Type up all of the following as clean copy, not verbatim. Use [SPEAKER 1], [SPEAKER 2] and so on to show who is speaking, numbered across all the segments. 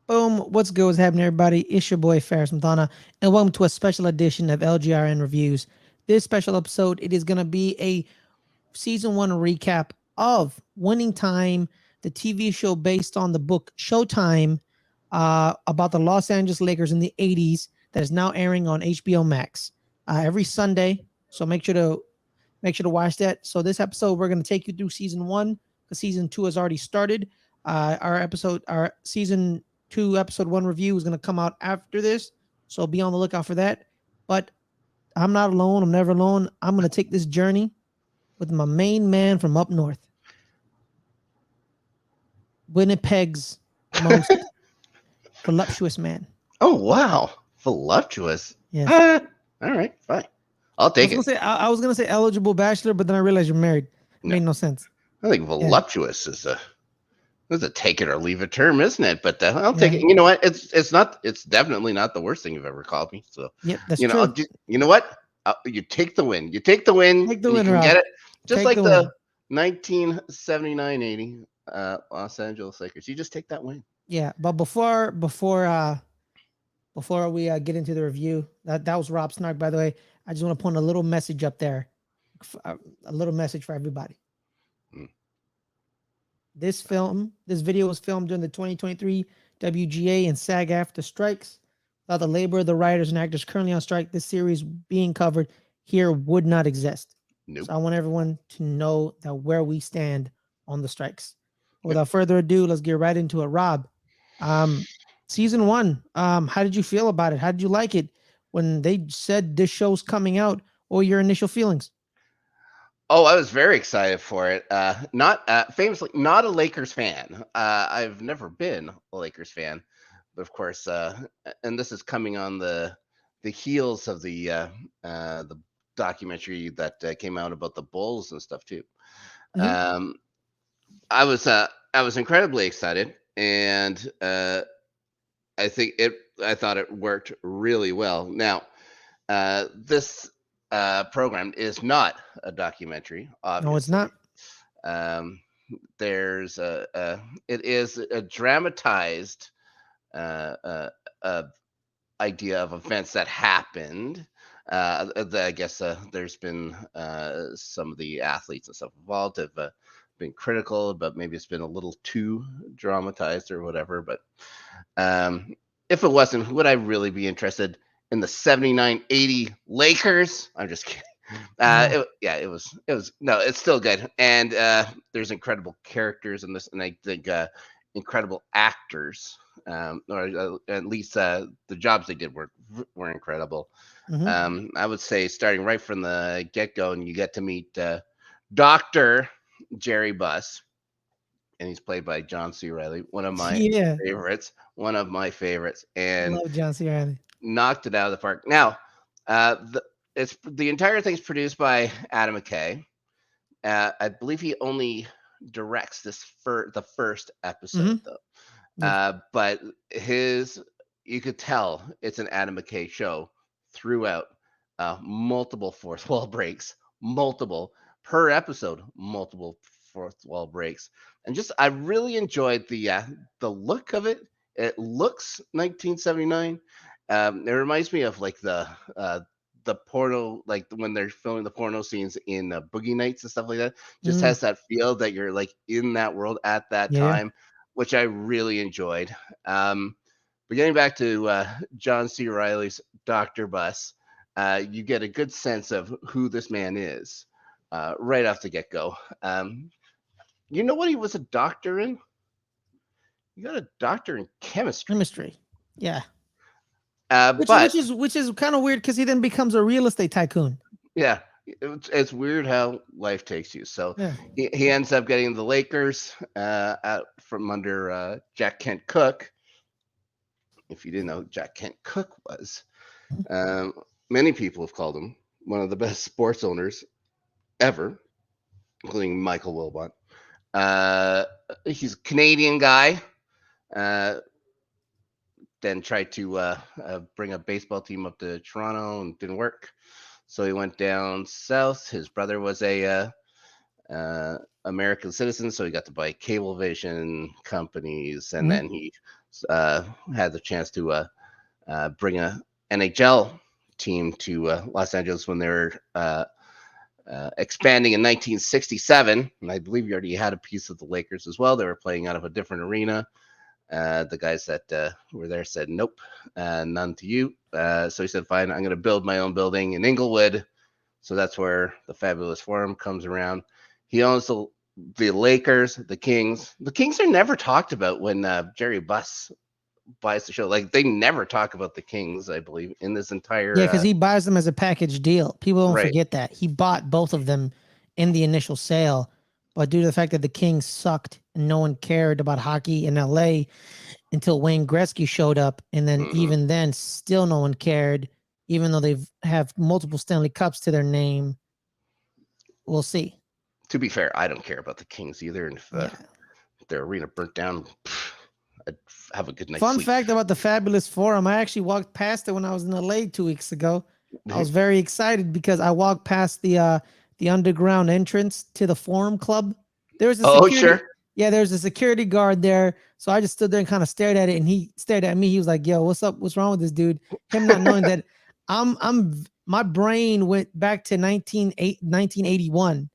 [SPEAKER 1] Boom. What's good? What's happening, everybody? It's your boy Ferris Madonna, and welcome to a special edition of LGRN Reviews. This special episode, it is going to be a season one recap of Winning Time, the TV show based on the book Showtime, about the Los Angeles Lakers in the '80s that is now airing on HBO Max every Sunday. So make sure to watch that. So this episode, we're going to take you through season one because season two has already started. Our season two, episode one review is going to come out after this. So be on the lookout for that. But I'm not alone. I'm never alone. I'm going to take this journey with my main man from up north, Winnipeg's most voluptuous man.
[SPEAKER 2] Oh wow, voluptuous.
[SPEAKER 1] Yes.
[SPEAKER 2] Ah, all right, fine. I'll
[SPEAKER 1] I
[SPEAKER 2] take
[SPEAKER 1] was gonna
[SPEAKER 2] it.
[SPEAKER 1] say I was gonna say eligible bachelor, but then I realized you're married. It
[SPEAKER 2] No,
[SPEAKER 1] made no sense.
[SPEAKER 2] I think
[SPEAKER 1] Yeah.
[SPEAKER 2] voluptuous is a take it or leave it term, isn't it? But I'll take
[SPEAKER 1] Yeah.
[SPEAKER 2] it. You know what? It's definitely not the worst thing you've ever called me. So
[SPEAKER 1] Yep. That's true.
[SPEAKER 2] you know what? You take the win. You take the win,
[SPEAKER 1] Take the
[SPEAKER 2] and you
[SPEAKER 1] win,
[SPEAKER 2] can get
[SPEAKER 1] Rob.
[SPEAKER 2] it. Just
[SPEAKER 1] Take
[SPEAKER 2] like
[SPEAKER 1] the
[SPEAKER 2] the
[SPEAKER 1] win.
[SPEAKER 2] 1979-80 Los Angeles Lakers. You just take that win.
[SPEAKER 1] Yeah, but before we get into the review, that was Rob Snark, by the way. I just want to point a little message up there, a little message for everybody.
[SPEAKER 2] Mm.
[SPEAKER 1] This video was filmed during the 2023 WGA and SAG after strikes. Without the labor of the writers and actors currently on strike, this series being covered here would not exist.
[SPEAKER 2] Nope.
[SPEAKER 1] So I want everyone to know that where we stand on the strikes. Without further ado, let's get right into it. Rob, um, season one, how did you feel about it? How did you like it when they said this show's coming out? Or your initial feelings?
[SPEAKER 2] Oh, I was very excited for it. Not famously not a Lakers fan. I've never been a Lakers fan, but of course, and this is coming on the heels of the documentary that came out about the Bulls and stuff too.
[SPEAKER 1] Mhm.
[SPEAKER 2] Um, I was incredibly excited, and I think it. I thought it worked really well. Now, this program is not a documentary,
[SPEAKER 1] No, it's
[SPEAKER 2] obviously.
[SPEAKER 1] not.
[SPEAKER 2] Um, there's it is a dramatized uh, uh, uh, idea of events that happened. I guess there's been some of the athletes and stuff involved have been critical, but maybe it's been a little too dramatized or whatever. But um, if it wasn't, would I really be interested in the 79-80 Lakers? I'm just kidding.
[SPEAKER 1] No.
[SPEAKER 2] Yeah, it was no, it's still good, and there's incredible characters in this, and I think incredible actors, or at least the jobs they did were incredible.
[SPEAKER 1] Hmm.
[SPEAKER 2] I would say starting right from the get go, and you get to meet Doctor Jerry Buss, and he's played by John C. Riley,
[SPEAKER 1] Yeah.
[SPEAKER 2] one of my favorites, and
[SPEAKER 1] Love John C. Riley.
[SPEAKER 2] knocked it out of the park. Now, uh, the, it's the entire thing's produced by Adam McKay. I believe he only directs this for the first episode,
[SPEAKER 1] Hmm.
[SPEAKER 2] though.
[SPEAKER 1] Yep.
[SPEAKER 2] But you could tell it's an Adam McKay show throughout. Multiple fourth wall breaks, multiple per episode, multiple fourth wall breaks, and just I really enjoyed the look of it. It looks 1979. It reminds me of like the porno, like when they're filming the porno scenes in Boogie Nights and stuff like that. Just
[SPEAKER 1] Mm.
[SPEAKER 2] has that feel that you're like in that world at that
[SPEAKER 1] Yeah.
[SPEAKER 2] time, which I really enjoyed. But getting back to John C. Riley's Dr. Bus, you get a good sense of who this man is right off the get go. You know what he was a doctor in? He got a doctor in chemistry.
[SPEAKER 1] Chemistry. Yeah. Which is which
[SPEAKER 2] But
[SPEAKER 1] is which is kind of weird because he then becomes a real estate tycoon.
[SPEAKER 2] yeah, it's weird how life takes you. So
[SPEAKER 1] Yeah.
[SPEAKER 2] he ends up getting the Lakers out from under Jack Kent Cook. If you didn't know who Jack Kent Cook was, um, many people have called him one of the best sports owners ever, including Michael Wilbon. Uh, he's a Canadian guy. Uh, then tried to bring a baseball team up to Toronto and didn't work. So he went down south. His brother was uh, American citizen, so he got to buy Cablevision companies, and
[SPEAKER 1] Mhm.
[SPEAKER 2] then he uh, had the chance to bring a NHL team to Los Angeles when they were expanding in 1967. And I believe you already had a piece of the Lakers as well. They were playing out of a different arena. The guys that were there said, nope, none to you. So he said, fine, I'm going to build my own building in Inglewood. So that's where the Fabulous Forum comes around. He owns the Lakers, the Kings. The Kings are never talked about when Jerry Buss buys the show. Like, they never talk about the Kings, I believe, in this
[SPEAKER 1] Yeah,
[SPEAKER 2] entire
[SPEAKER 1] because he buys them as a package deal. People don't
[SPEAKER 2] right.
[SPEAKER 1] forget that. He bought both of them in the initial sale. But due to the fact that the Kings sucked and no one cared about hockey in LA until Wayne Gretzky showed up. And then
[SPEAKER 2] Mm-hmm.
[SPEAKER 1] even then, still no one cared, even though they have multiple Stanley Cups to their name. We'll see.
[SPEAKER 2] To be fair, I don't care about the Kings either. And if
[SPEAKER 1] Yeah.
[SPEAKER 2] their arena burnt down, I'd have a good night's
[SPEAKER 1] Fun
[SPEAKER 2] sleep.
[SPEAKER 1] fact about the Fabulous Forum, I actually walked past it when I was in LA 2 weeks ago. I was very excited because I walked past the underground entrance to the Forum Club. There was a
[SPEAKER 2] Oh,
[SPEAKER 1] security,
[SPEAKER 2] sure.
[SPEAKER 1] yeah, there's a security guard there. So I just stood there and kind of stared at it, and he stared at me. He was like, "Yo, what's up? What's wrong with this dude?" Him not knowing that my brain went back to 1981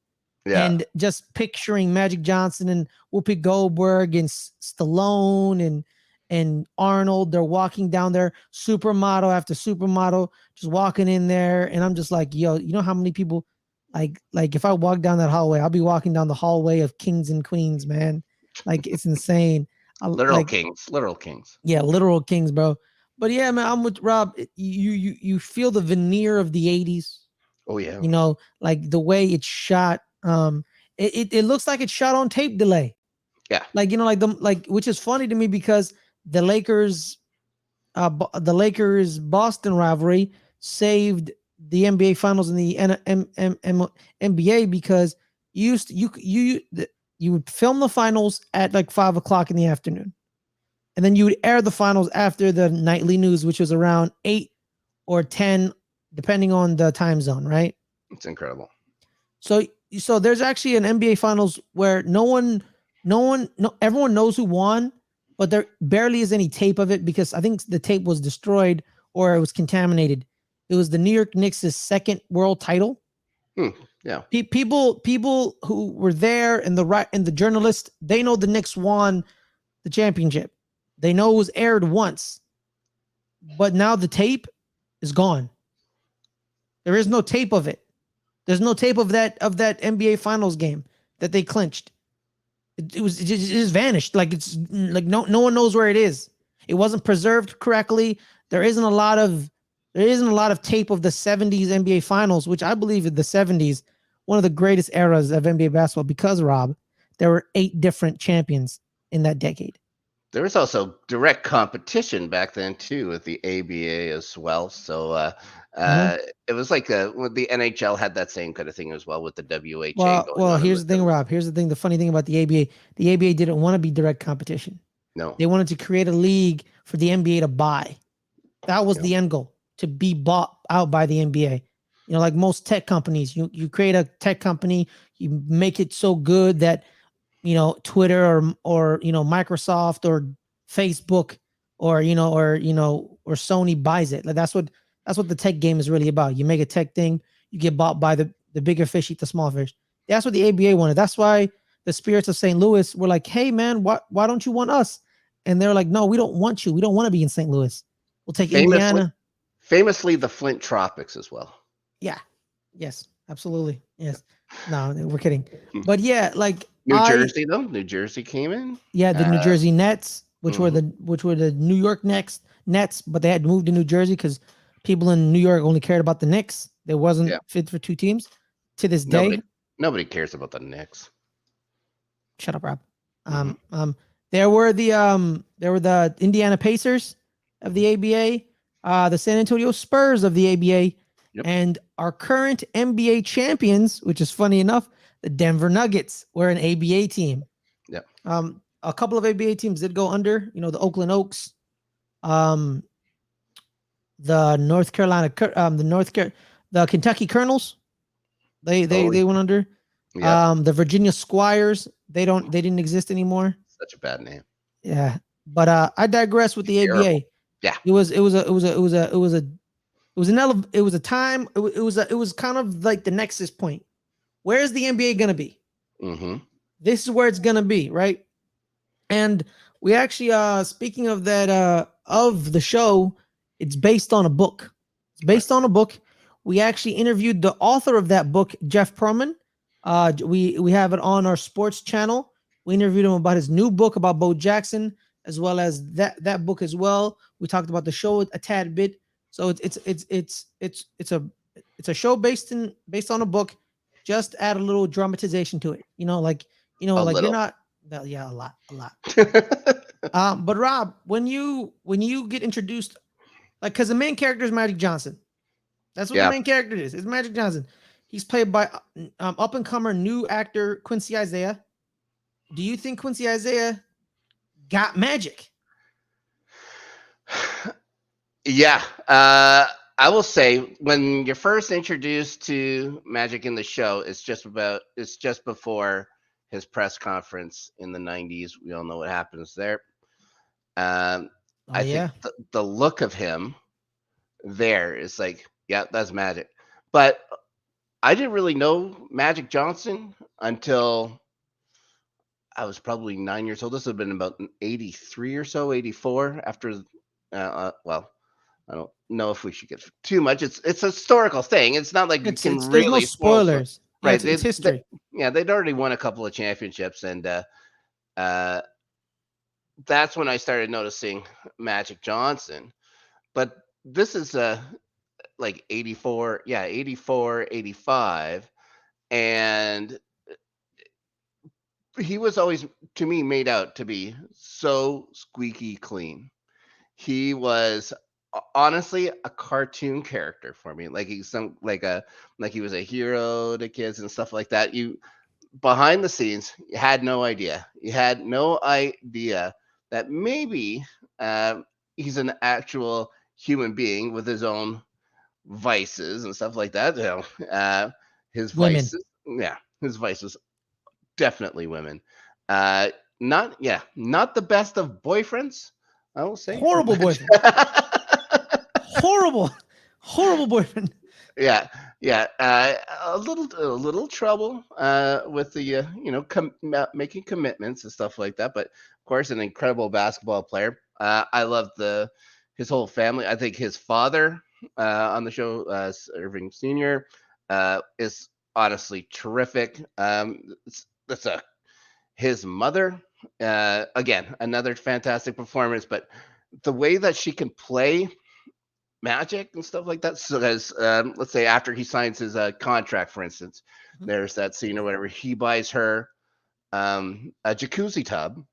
[SPEAKER 2] Yeah,
[SPEAKER 1] and just picturing Magic Johnson and Whoopi Goldberg and Stallone and Arnold. They're walking down there, supermodel after supermodel, just walking in there, and I'm just like, yo, you know how many people, like if I walk down that hallway, I'll be walking down the hallway of kings and queens, man. Like it's insane.
[SPEAKER 2] literal
[SPEAKER 1] Like
[SPEAKER 2] kings, literal kings.
[SPEAKER 1] yeah, literal kings, bro. But yeah, man, I'm with Rob. You feel the veneer of the '80s,
[SPEAKER 2] Oh yeah,
[SPEAKER 1] like the way it's shot. It looks like it's shot on tape delay.
[SPEAKER 2] yeah.
[SPEAKER 1] Like which is funny to me because the Lakers, the Lakers Boston rivalry saved the NBA Finals in the NBA because you used to, you would film the finals at like 5 o'clock in the afternoon, and then you would air the finals after the nightly news, which was around 8 or 10, depending on the time zone, right?
[SPEAKER 2] It's incredible.
[SPEAKER 1] So there's actually an NBA Finals where no everyone knows who won, but there barely is any tape of it because I think the tape was destroyed or it was contaminated. It was the New York Knicks' second world title.
[SPEAKER 2] Yeah.
[SPEAKER 1] People who were there and the journalists, they know the Knicks won the championship. They know it was aired once, but now the tape is gone. There is no tape of it. There's no tape of that NBA Finals game that they clinched. It just vanished. Like it's like no one knows where it is. It wasn't preserved correctly. There isn't a lot of tape of the '70s NBA Finals, which I believe in the '70s, one of the greatest eras of NBA basketball. Because Rob, there were 8 different champions in that decade.
[SPEAKER 2] There was also direct competition back then too with the ABA as well. So
[SPEAKER 1] Mhm.
[SPEAKER 2] it was like the NHL had that same kind of thing as well with the WHA
[SPEAKER 1] Well,
[SPEAKER 2] going
[SPEAKER 1] well,
[SPEAKER 2] on in
[SPEAKER 1] here's
[SPEAKER 2] the
[SPEAKER 1] the thing,
[SPEAKER 2] Phillies.
[SPEAKER 1] Rob. Here's the thing. The funny thing about the ABA, the ABA didn't want to be direct competition.
[SPEAKER 2] No,
[SPEAKER 1] They wanted to create a league for the NBA to buy. That was
[SPEAKER 2] no.
[SPEAKER 1] the end goal, to be bought out by the NBA. Like most tech companies, you create a tech company, you make it so good that Twitter or Microsoft or Facebook or Sony buys it. Like that's what the tech game is really about. You make a tech thing, you get bought by the bigger fish eat the small fish. That's what the ABA wanted. That's why the Spirits of St. Louis were like, "Hey man, why don't you want us?" And they're like, "No, we don't want you. We don't want to be in St. Louis. We'll take
[SPEAKER 2] Famously,
[SPEAKER 1] Indiana."
[SPEAKER 2] famously the Flint Tropics as well.
[SPEAKER 1] Yeah. Yes. Absolutely. Yes. No, we're kidding. But yeah, like
[SPEAKER 2] New Jersey though, New Jersey came in.
[SPEAKER 1] the New Jersey Nets, which were
[SPEAKER 2] Mhm.
[SPEAKER 1] the New York Nets, but they had moved to New Jersey because people in New York only cared about the Knicks. They wasn't
[SPEAKER 2] Yeah,
[SPEAKER 1] fit for 2 teams. To this
[SPEAKER 2] nobody
[SPEAKER 1] day,
[SPEAKER 2] nobody cares about the Knicks.
[SPEAKER 1] shut up, Rob.
[SPEAKER 2] Hmm.
[SPEAKER 1] There were the Indiana Pacers of the ABA, the San Antonio Spurs of the ABA,
[SPEAKER 2] Yep.
[SPEAKER 1] and our current NBA champions, which is funny enough, the Denver Nuggets were an ABA team.
[SPEAKER 2] Yep.
[SPEAKER 1] A couple of ABA teams did go under. The Oakland Oaks, um, the North Carolina, the Kentucky Colonels. They
[SPEAKER 2] Oh,
[SPEAKER 1] they went under.
[SPEAKER 2] Yep.
[SPEAKER 1] The Virginia Squires, they didn't exist anymore.
[SPEAKER 2] Such a bad name.
[SPEAKER 1] Yeah. But I digress with the
[SPEAKER 2] Terrible.
[SPEAKER 1] ABA.
[SPEAKER 2] Yeah.
[SPEAKER 1] It was a time, it was kind of like the nexus point. Where is the NBA gonna be?
[SPEAKER 2] Mm-hmm.
[SPEAKER 1] This is where it's gonna be, right? And we actually speaking of that of the show, it's based on a book. It's
[SPEAKER 2] Right.
[SPEAKER 1] based on a book. We actually interviewed the author of that book, Jeff Perlman. We have it on our sports channel. We interviewed him about his new book about Bo Jackson, as well as that book as well. We talked about the show a tad bit. So it's a show based on a book. Just add a little dramatization to it.
[SPEAKER 2] A
[SPEAKER 1] Like you're
[SPEAKER 2] little.
[SPEAKER 1] not. Well, yeah, a lot. But Rob, when you get introduced, like, because the main character is Magic Johnson. That's what the
[SPEAKER 2] Yeah.
[SPEAKER 1] main character is. It's Magic Johnson. He's played by up and comer new actor Quincy Isaiah. Do you think Quincy Isaiah got magic?
[SPEAKER 2] Yeah. I will say when you're first introduced to Magic in the show, it's just before his press conference in the 90s. We all know what happens there. Um,
[SPEAKER 1] Oh
[SPEAKER 2] I think
[SPEAKER 1] yeah,
[SPEAKER 2] the look of him there is like, yeah, that's Magic. But I didn't really know Magic Johnson until I was probably 9 years old. This would have been about 83 or so, 84 after, well, I don't know if we should get too much. It's a historical thing. It's not like you can
[SPEAKER 1] it's there's no
[SPEAKER 2] really spoil stuff.
[SPEAKER 1] spoilers. Yeah,
[SPEAKER 2] Right.
[SPEAKER 1] it's history.
[SPEAKER 2] Yeah, they'd already won a couple of championships. And uh, that's when I started noticing Magic Johnson. But this is like 84, yeah, 84, 85. And he was always, to me, made out to be so squeaky clean. He was honestly a cartoon character for me. Like he's some like he was a hero to kids and stuff like that. You behind the scenes, you had no idea. You had no idea that maybe he's an actual human being with his own vices and stuff like that. His
[SPEAKER 1] Women,
[SPEAKER 2] vices, yeah, his vices, definitely women. Uh, not the best of boyfriends, I will say.
[SPEAKER 1] horrible boyfriend, horrible, horrible boyfriend.
[SPEAKER 2] Yeah, yeah. A little trouble with the making commitments and stuff like that. But of course, an incredible basketball player. I love the his whole family. I think his father on the show, Irving Senior, is honestly terrific. That's a his mother. Again, another fantastic performance. But the way that she can play Magic and stuff like that. So as let's say after he signs his contract, for instance,
[SPEAKER 1] Mhm.
[SPEAKER 2] there's that scene or whatever. He buys her a jacuzzi tub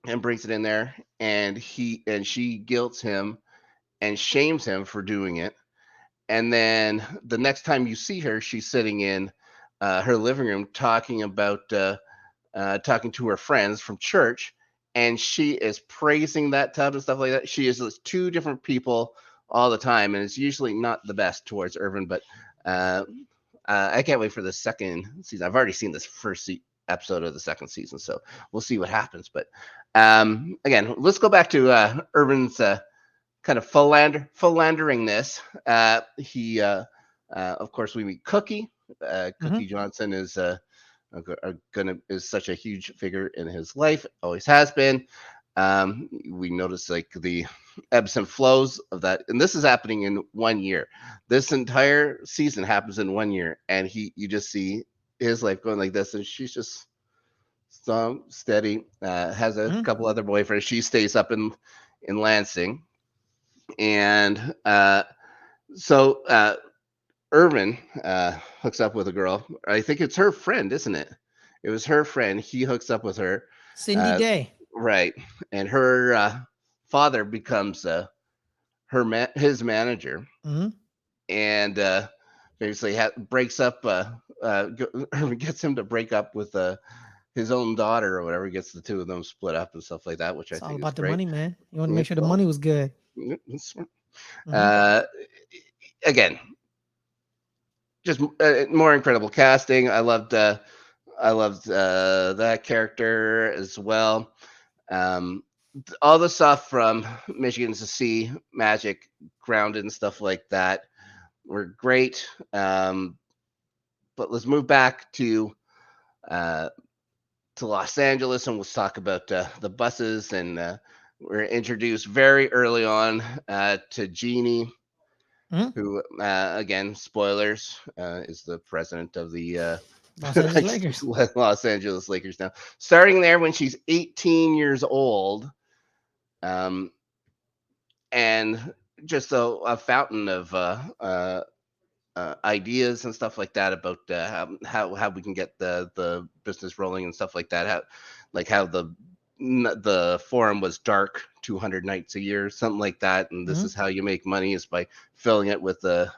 [SPEAKER 2] and brings it in there, and she guilts him and shames him for doing it. And then the next time you see her, she's sitting in her living room talking to her friends from church, and she is praising that tub and stuff like that. She is those two different people all the time, and it's usually not the best towards Irvin. But uh, I can't wait for the second season. I've already seen this episode of the second season, so we'll see what happens. But again, let's go back to Irvin's kind of philanderingness. He, of course, we meet Cookie.
[SPEAKER 1] Mhm.
[SPEAKER 2] Cookie Johnson is such a huge figure in his life, always has been. We notice like the ebbs and flows of that, and this is happening in 1 year. This entire season happens in 1 year, and you just see his life going like this, and she's just strong, steady. Has a
[SPEAKER 1] Mhm.
[SPEAKER 2] couple other boyfriends. She stays up in Lansing, and so Irvin hooks up with a girl. I think it's her friend, isn't it? It was her friend. He hooks up with her,
[SPEAKER 1] Cindy
[SPEAKER 2] uh,
[SPEAKER 1] Day.
[SPEAKER 2] right? And her father becomes his manager,
[SPEAKER 1] Mhm.
[SPEAKER 2] and basically breaks up. Gets him to break up with his own daughter or whatever. Gets the two of them split up and stuff like that, which I
[SPEAKER 1] It's all
[SPEAKER 2] think is
[SPEAKER 1] about the
[SPEAKER 2] great.
[SPEAKER 1] money, man. You want to
[SPEAKER 2] Yeah,
[SPEAKER 1] make sure the
[SPEAKER 2] well,
[SPEAKER 1] money was good.
[SPEAKER 2] it's smart.
[SPEAKER 1] Mhm.
[SPEAKER 2] Uh, again, just more incredible casting. I loved. I loved that character as well. Um, all the stuff from Michigan to Sea, Magic, Grounded, and stuff like that were great. But let's move back uh, to Los Angeles, and let's talk about the buses. And we're introduced very early on to Jeannie,
[SPEAKER 1] Mhm.
[SPEAKER 2] who, again, spoilers, is the president of the
[SPEAKER 1] Los Angeles Lakers.
[SPEAKER 2] Los Angeles Lakers now. Starting there when she's 18 years old, um, and just a fountain of ideas and stuff like that about how we can get the business rolling and stuff like that. How the forum was dark 200 nights a year, something like that, and this
[SPEAKER 1] Mhm.
[SPEAKER 2] is how you make money is by filling it with the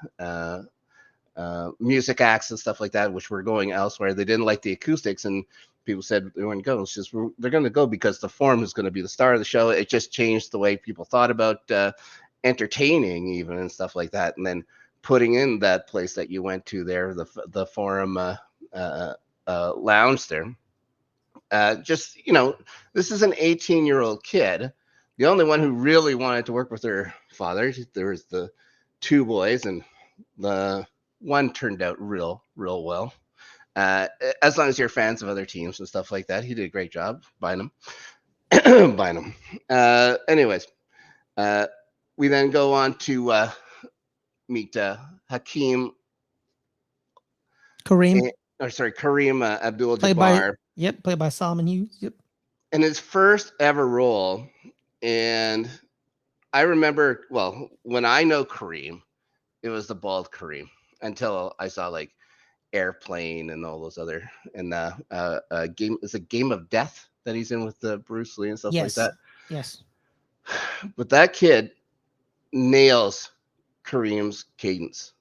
[SPEAKER 2] music acts and stuff like that, which were going elsewhere. They didn't like the acoustics, and people said they weren't going. It's just they're going to go because the forum is going to be the star of the show. It just changed the way people thought about entertaining, even, and stuff like that. And then putting in that place that you went to there, the forum lounge there. Just this is an 18-year-old kid, the only one who really wanted to work with her father. There was the two boys, and the one turned out real well. As long as you're fans of other teams and stuff like that, he did a great job buying them. Buying them. Anyways, we then go on to meet Hakeem,
[SPEAKER 1] Kareem,
[SPEAKER 2] Kareem
[SPEAKER 1] played by
[SPEAKER 2] Abdul-Jabbar,
[SPEAKER 1] played by Solomon Hughes. Yep.
[SPEAKER 2] in his first ever role. And I remember, well, when I know Kareem, it was the bald Kareem until I saw like Airplane and all those other, and game is a Game of Death that he's in with Bruce Lee and stuff like
[SPEAKER 1] Yes.
[SPEAKER 2] that.
[SPEAKER 1] Yes.
[SPEAKER 2] But that kid nails Kareem's cadence,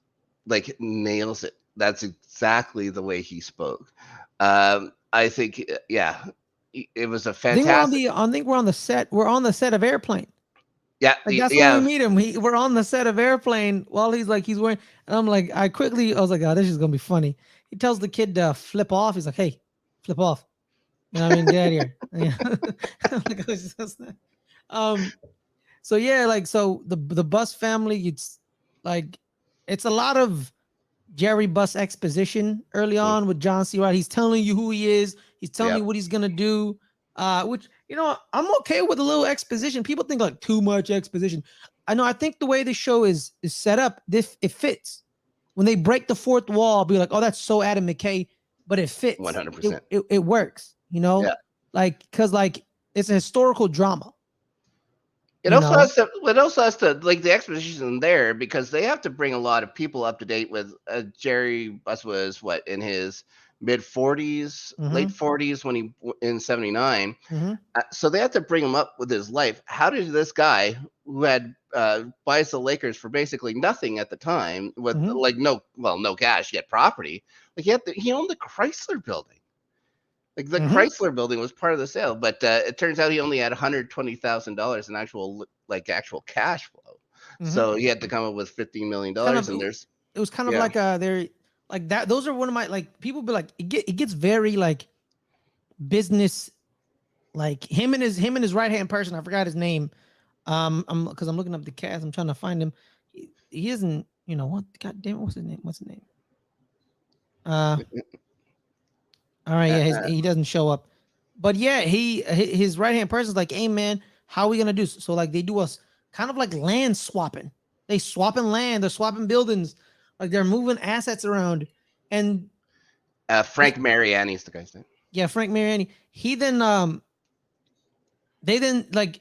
[SPEAKER 2] like nails it. That's exactly the way he spoke. I think, yeah, it was a
[SPEAKER 1] I think we're on
[SPEAKER 2] fantastic.
[SPEAKER 1] the. I think we're on the set. We're on the set of Airplane.
[SPEAKER 2] Yeah,
[SPEAKER 1] Like that's when we
[SPEAKER 2] yeah,
[SPEAKER 1] meet him. We're on the set of Airplane while he's wearing. And I'm like, I was like, oh, this is gonna be funny. He tells the kid to flip off. He's like, hey, flip off. You know what I mean? Get out of here. Yeah. I'm like, oh, it's just that. Um. So yeah, like the Bus family. Like it's a lot of Jerry Bus exposition early
[SPEAKER 2] mm,
[SPEAKER 1] on with John C. Reilly. He's telling you who he is. He's telling
[SPEAKER 2] yeah,
[SPEAKER 1] you what he's gonna do. Which I'm okay with a little exposition. People think like too much exposition. I know. I think the way the show is set up, this it fits. When they break the fourth wall, I'll be like, oh, that's so Adam McKay, but it fits.
[SPEAKER 2] 100%.
[SPEAKER 1] It works.
[SPEAKER 2] Yeah.
[SPEAKER 1] Like because like it's a historical drama.
[SPEAKER 2] It
[SPEAKER 1] You
[SPEAKER 2] also
[SPEAKER 1] know.
[SPEAKER 2] has to. It also has to, like, the exposition there, because they have to bring a lot of people up to date with. Jerry Buss was what, in his mid 40s, late
[SPEAKER 1] Mm-hmm.
[SPEAKER 2] 40s when he in '79.
[SPEAKER 1] Mm-hmm.
[SPEAKER 2] So they have to bring him up with his life. How did this guy who had buys the Lakers for basically nothing at the time, with
[SPEAKER 1] Mm-hmm.
[SPEAKER 2] like no cash, yet property, like he owned the Chrysler Building. Like the
[SPEAKER 1] Mm-hmm.
[SPEAKER 2] Chrysler Building was part of the sale, but it turns out he only had $120,000 in actual cash flow.
[SPEAKER 1] Mm-hmm.
[SPEAKER 2] So he had to come up with $15 million
[SPEAKER 1] Kind of.
[SPEAKER 2] dollars, and there's
[SPEAKER 1] It was kind of
[SPEAKER 2] yeah,
[SPEAKER 1] like they're like that. Those are one of my like people be like it gets very like business, like him and his right hand person. I forgot his name. I'm because I'm looking up the cast. I'm trying to find him. He isn't. You know what? God damn it! What's his name? What's his name? Uh, all right.
[SPEAKER 2] uh,
[SPEAKER 1] Yeah,
[SPEAKER 2] uh,
[SPEAKER 1] he doesn't show up. But yeah, his right hand person's like, hey man, how are we gonna do? So like they do us kind of like land swapping. They swapping land. They're swapping buildings. Like they're moving assets around. And
[SPEAKER 2] Frank Mariani's the guy's name.
[SPEAKER 1] yeah, Frank Mariani. He then they then like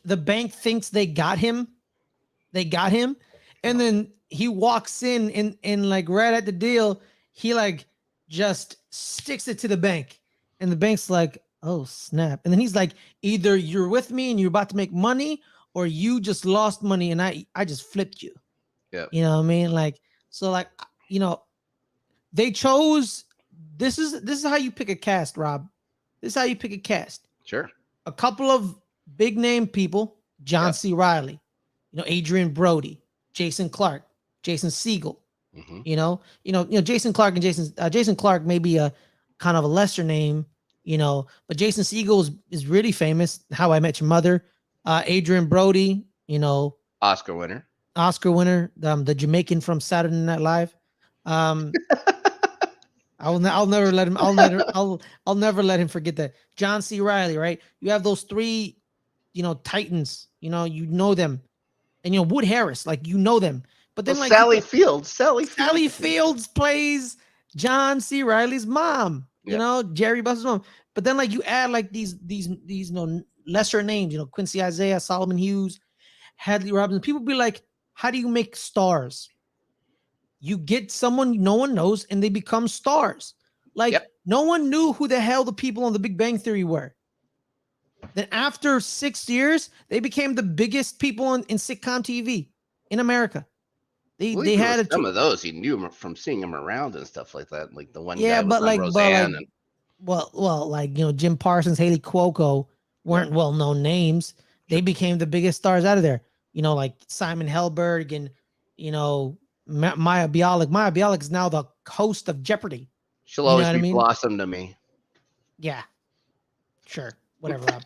[SPEAKER 1] the bank thinks they got him. They got him. And
[SPEAKER 2] No.
[SPEAKER 1] then he walks in like right at the deal, he like just sticks it to the bank. And the bank's like, oh snap. And then he's like, either you're with me and you're about to make money, or you just lost money and I just flipped you.
[SPEAKER 2] Yeah,
[SPEAKER 1] You know what I mean? Like, so like, they chose this is how you pick a cast, Rob. This is how you pick a cast.
[SPEAKER 2] sure.
[SPEAKER 1] A couple of big name people, John
[SPEAKER 2] Yeah.
[SPEAKER 1] C. Reilly, Adrian Brody, Jason Clark, Jason Segel.
[SPEAKER 2] Hmm.
[SPEAKER 1] Jason Clark and Jason Clark may be a kind of a lesser name, but Jason Segel is really famous. How I Met Your Mother, Adrian Brody,
[SPEAKER 2] Oscar winner.
[SPEAKER 1] Oscar winner, the Jamaican from Saturday Night Live. Um, I'll never let him. I'll never let him forget that. John C. Riley, right? You have those three, titans. You know them, and Wood Harris, like them. But
[SPEAKER 2] Well,
[SPEAKER 1] then like
[SPEAKER 2] Sally Fields.
[SPEAKER 1] Sally Fields plays John C. Riley's mom.
[SPEAKER 2] Yeah.
[SPEAKER 1] Jerry Buster's mom. But then like you add like these lesser names. Quincy Isaiah, Solomon Hughes, Hadley Robinson. People be like, how do you make stars? You get someone no one knows and they become stars. Like
[SPEAKER 2] Yep.
[SPEAKER 1] no one knew who the hell the people on The Big Bang Theory were. Then after 6 years, they became the biggest people in sitcom TV in America. They had
[SPEAKER 2] some of those he knew from seeing him around and stuff like that. Like the one
[SPEAKER 1] yeah,
[SPEAKER 2] guy was on Roseanne.
[SPEAKER 1] Like Jim Parsons, Haley Cuoco weren't well-known names. They became the biggest stars out of there. Like Simon Helberg and Maya Bialik. Maya Bialik is now the host of Jeopardy.
[SPEAKER 2] She'll always be Blossom to me.
[SPEAKER 1] Yeah, sure, whatever. Rob.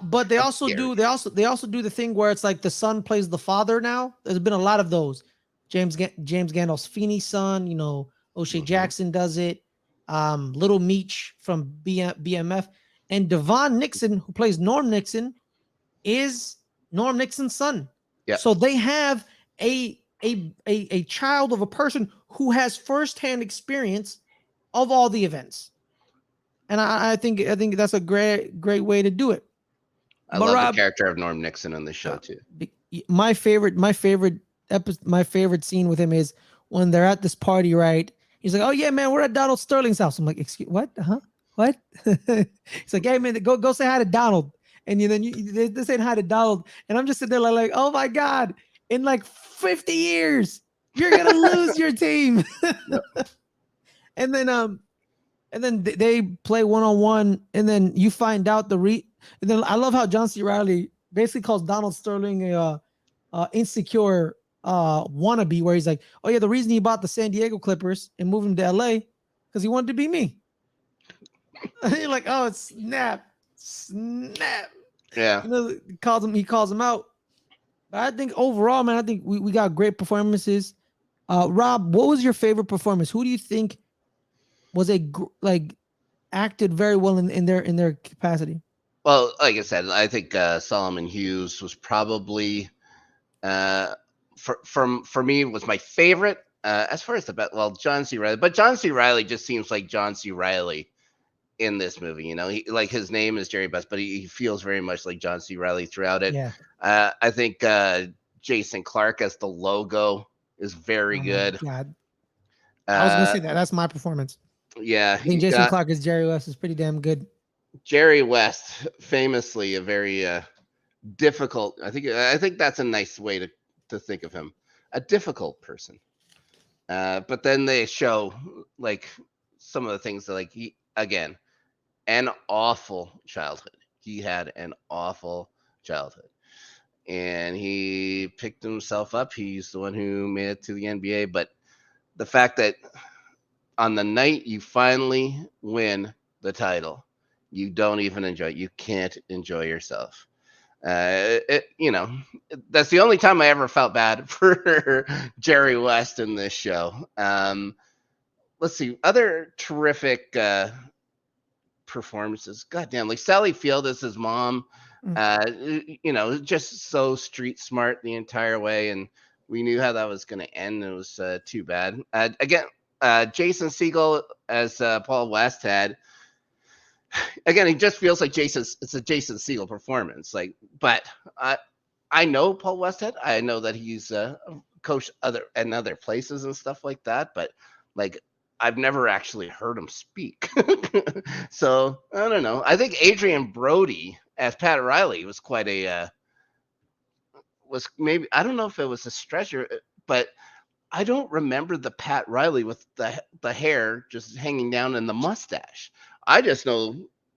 [SPEAKER 1] But they also do the thing where it's like the son plays the father now. There's been a lot of those. James Gandolfini's son, O'Shea Jackson does it. Little Meech from BMF, and Devon Nixon, who plays Norm Nixon, is Norm Nixon's son.
[SPEAKER 2] Yeah.
[SPEAKER 1] So they have a child of a person who has firsthand experience of all the events, and I think that's a great way to do it.
[SPEAKER 2] I love the character of Norm Nixon on the show too.
[SPEAKER 1] My favorite scene with him is when they're at this party, right? He's like, "Oh yeah, man, we're at Donald Sterling's house." I'm like, "Excuse what? What?" He's like, "Hey man, go say hi to Donald." And then they say hi to Donald, and I'm just sitting there like, "Oh my god!" In like 50 years, you're gonna lose your team. And then they play one-on-one, and then you find out and then I love how John C. Riley basically calls Donald Sterling a insecure wannabe, where he's like, "Oh yeah, the reason he bought the San Diego Clippers and moved him to LA because he wanted to be me." You're like, "Oh, it's snap."
[SPEAKER 2] Yeah.
[SPEAKER 1] He calls him out. But I think overall, man, I think we got great performances. Rob, what was your favorite performance? Who do you think was acted very well in their capacity?
[SPEAKER 2] Well, like I said, I think Solomon Hughes was probably for me was my favorite as far as John C. Riley, but John C. Riley just seems like John C. Riley in this movie. He, like, his name is Jerry Buss, but he feels very much like John C. Riley throughout it.
[SPEAKER 1] Yeah.
[SPEAKER 2] I think Jason Clarke as the logo is very good.
[SPEAKER 1] God. I was gonna say that. That's my performance.
[SPEAKER 2] Yeah,
[SPEAKER 1] I think Jason Clarke as Jerry West is pretty damn good.
[SPEAKER 2] Jerry West, famously a very difficult. I think that's a nice way to think of him, a difficult person. But then they show like some of the things that, like, he, again, an awful childhood. He had an awful childhood, and he picked himself up. He's the one who made it to the NBA. But the fact that on the night you finally win the title, you don't even enjoy it. You can't enjoy yourself. That's the only time I ever felt bad for Jerry West in this show. Let's see, other terrific performances. Goddamn, like Sally Field as his mom. Just so street smart the entire way, and we knew how that was going to end. It was too bad. Again, Jason Segel as Paul Westhead. Again, he just feels like it's a Jason Segel performance. Like, but I know Paul Westhead. I know that he's coached other places and stuff like that. But like, I've never actually heard him speak. So I don't know. I think Adrian Brody as Pat Riley was quite maybe, I don't know if it was a stretch, but I don't remember the Pat Riley with the hair just hanging down and the mustache. I just know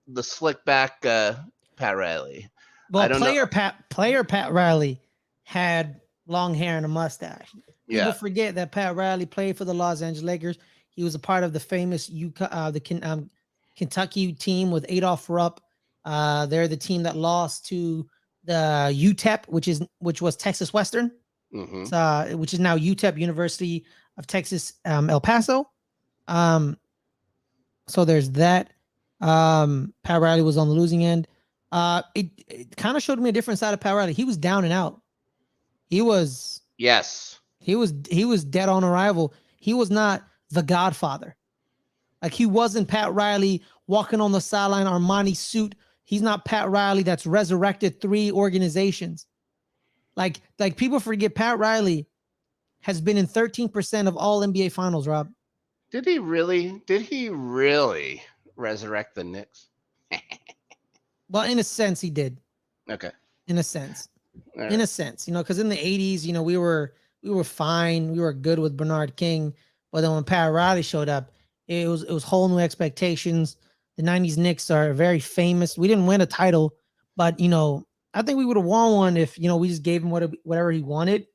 [SPEAKER 2] the slick back Pat Riley.
[SPEAKER 1] Well, player Pat Riley had long hair and a mustache. People forget that Pat Riley played for the Los Angeles Lakers. He was a part of the famous Kentucky team with Adolph Rupp. They're the team that lost to the UTEP, which was Texas Western,
[SPEAKER 2] Mm-hmm.
[SPEAKER 1] which is now UTEP, University of Texas, El Paso. So there's that. Pat Riley was on the losing end. It kind of showed me a different side of Pat Riley. He was down and out. He was
[SPEAKER 2] Yes.
[SPEAKER 1] he was dead on arrival. He was not the Godfather. Like he wasn't Pat Riley walking on the sideline, Armani suit. He's not Pat Riley that's resurrected 3 organizations. Like people forget Pat Riley has been in 13% of all NBA finals, Rob.
[SPEAKER 2] Did he really? Did he really resurrect the Knicks?
[SPEAKER 1] Well, in a sense, he did.
[SPEAKER 2] Okay.
[SPEAKER 1] In a sense.
[SPEAKER 2] All
[SPEAKER 1] In
[SPEAKER 2] right.
[SPEAKER 1] a sense, because in the 80s, we were fine. We were good with Bernard King. But then when Pat Riley showed up, it was whole new expectations. The 90s Knicks are very famous. We didn't win a title, but I think we would have won one if we just gave him whatever he wanted,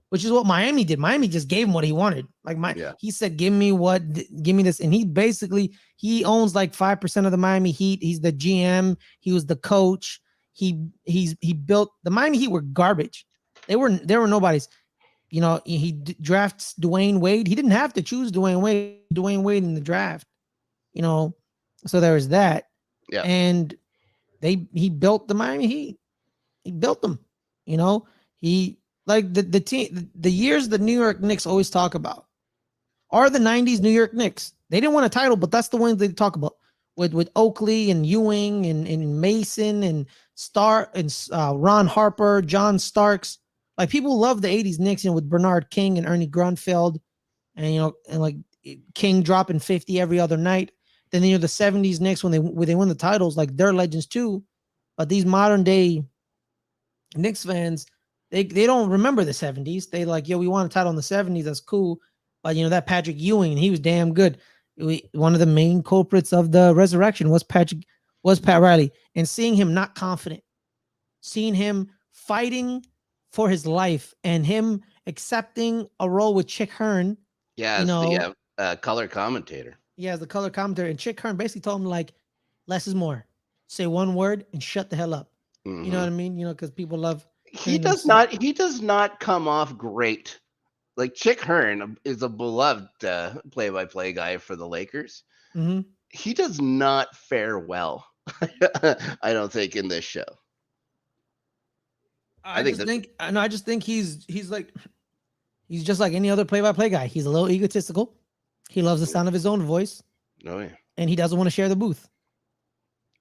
[SPEAKER 1] which is what Miami did. Miami just gave him what he wanted. Like
[SPEAKER 2] Yeah.
[SPEAKER 1] he said, give me this. And he owns like 5% of the Miami Heat. He's the GM. He was the coach. He built the Miami Heat were garbage. They were nobody's. He drafts Dwayne Wade. He didn't have to choose Dwayne Wade in the draft. So there was that.
[SPEAKER 2] Yeah.
[SPEAKER 1] And he built the Miami Heat. He built them. He like the team, the years the New York Knicks always talk about are the 90s New York Knicks. They didn't win a title, but that's the ones they talk about with Oakley and Ewing and Mason and Ron Harper, John Starks. Like people love the 80s Knicks, with Bernard King and Ernie Grunfeld and like King dropping 50 every other night. Then the 70s Knicks when they win the titles, like they're legends too. But these modern day Knicks fans, they don't remember the 70s. They like, we won a title in the 70s. That's cool. But that Patrick Ewing, he was damn good. One of the main culprits of the resurrection was Pat Riley. And seeing him not confident, seeing him fighting for his life, and him accepting a role with Chick Hearn.
[SPEAKER 2] Yeah, as the color commentator.
[SPEAKER 1] Yeah, as the color commentator. And Chick Hearn basically told him like, less is more. Say one word and shut the hell up.
[SPEAKER 2] Mm-hmm.
[SPEAKER 1] You know what I mean? Because people love.
[SPEAKER 2] He does not come off great. Like Chick Hearn is a beloved play-by-play guy for the Lakers.
[SPEAKER 1] Mm-hmm.
[SPEAKER 2] He does not fare well. I don't think in this show.
[SPEAKER 1] I just think he's just like any other play-by-play guy. He's a little egotistical. He loves the sound of his own voice.
[SPEAKER 2] Oh yeah.
[SPEAKER 1] And he doesn't want to share the booth.